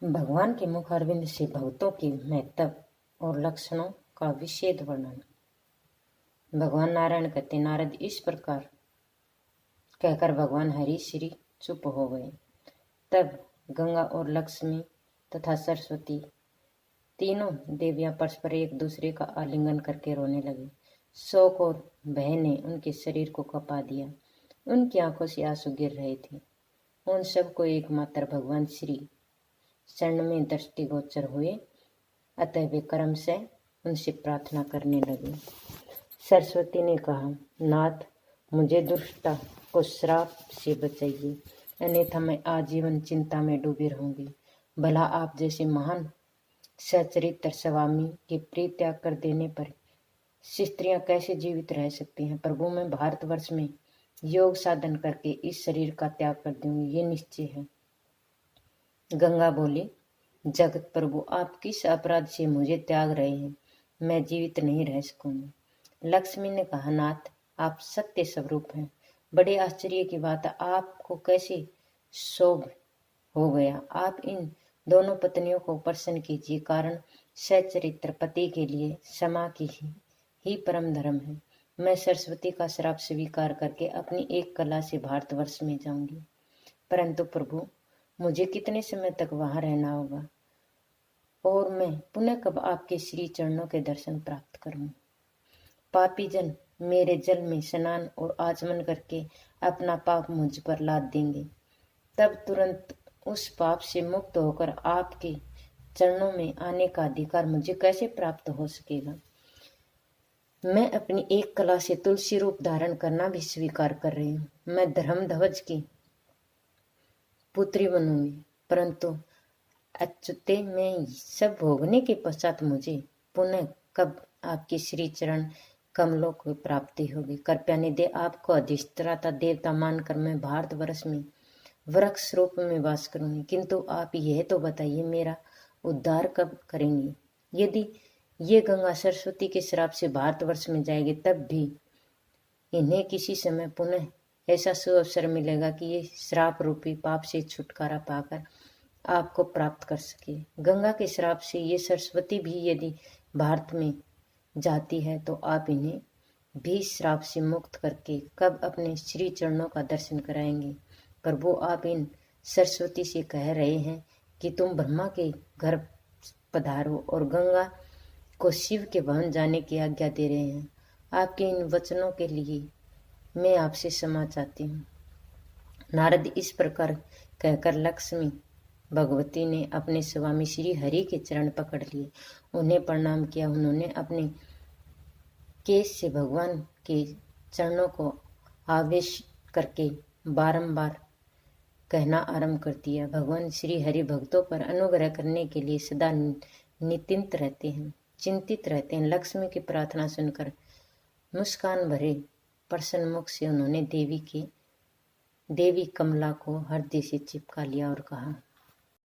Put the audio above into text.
भगवान के मुख अरविंद से भक्तों के महत्व और लक्षणों का विशेष वर्णन। भगवान नारायण कहते, नारद इस प्रकार कहकर भगवान हरि श्री चुप हो गए। तब गंगा और लक्ष्मी तथा सरस्वती तीनों देवियां परस्पर एक दूसरे का आलिंगन करके रोने लगी। शोक और भय ने उनके शरीर को कपा दिया। उनकी आंखों से आंसू गिर रहे थे। उन सबको एकमात्र भगवान श्री चरण में दृष्टिगोचर हुए, अतः वे क्रम से उनसे प्रार्थना करने लगे। सरस्वती ने कहा, नाथ, मुझे दुष्टता को श्राप से बचाइए, अन्यथा मैं आजीवन चिंता में डूबी रहूंगी। भला आप जैसे महान सचरित्र स्वामी के प्रिय त्याग कर देने पर स्त्रियां कैसे जीवित रह सकती हैं? प्रभु, मैं भारतवर्ष में योग साधन करके इस शरीर का त्याग कर दूंगी, ये निश्चय है। गंगा बोली, जगत प्रभु, आप किस अपराध से मुझे त्याग रहे हैं? मैं जीवित नहीं रह सकूंगी। लक्ष्मी ने कहा, नाथ, आप सत्य स्वरूप हैं। बड़े आश्चर्य की बात है, आपको कैसे शोभ हो गया। आप इन दोनों पत्नियों को प्रसन्न कीजिए, कारण सचरित्र पति के लिए क्षमा की ही परम धर्म है। मैं सरस्वती का श्राप स्वीकार करके अपनी एक कला से भारतवर्ष में जाऊंगी। परंतु प्रभु, मुझे कितने समय तक वहां रहना होगा और मैं पुनः कब आपके श्री चरणों के दर्शन प्राप्त करूं? पापी जन मेरे जल में स्नान और आचमन करके अपना पाप मुझ पर लाद देंगे। तब तुरंत उस पाप से मुक्त होकर आपके चरणों में आने का अधिकार मुझे कैसे प्राप्त हो सकेगा? मैं अपनी एक कला से तुलसी रूप धारण करना भी स्वीकार कर रही हूँ। मैं धर्मध्वज की पुत्री बनूंगी, परंतु अच्युते में सब भोगने के पश्चात मुझे पुनः कब आपके श्री चरण कमलों को प्राप्ति होगी? कृपया निधि, आपको अधिष्ठाता देवता मानकर मैं भारतवर्ष में वृक्ष रूप में वास करूंगी, किंतु आप यह तो बताइए, मेरा उद्धार कब करेंगी? यदि ये गंगा सरस्वती के श्राप से भारतवर्ष में जाएगी, तब भी इन्हें किसी समय पुनः ऐसा सुअवसर मिलेगा कि ये श्राप रूपी पाप से छुटकारा पाकर आपको प्राप्त कर सके। गंगा के श्राप से ये सरस्वती भी यदि भारत में जाती है तो आप इन्हें भी श्राप से मुक्त करके कब अपने श्री चरणों का दर्शन कराएंगे? प्रभु, आप इन सरस्वती से कह रहे हैं कि तुम ब्रह्मा के घर पधारो और गंगा को शिव के भवन जाने की आज्ञा दे रहे हैं। आपके इन वचनों के लिए मैं आपसे क्षमा चाहती हूँ। नारद इस प्रकार कहकर लक्ष्मी भगवती ने अपने स्वामी श्री हरि के चरण पकड़ लिए, उन्हें प्रणाम किया। उन्होंने अपने केश से भगवान के चरणों को आवेश करके बारंबार कहना आरंभ कर दिया। भगवान श्री हरि भक्तों पर अनुग्रह करने के लिए सदा निश्चिंत रहते हैं, चिंतित रहते हैं। लक्ष्मी की प्रार्थना सुनकर मुस्कान भरे प्रसन्न मुख से उन्होंने देवी कमला को हृदय से चिपका लिया और कहा,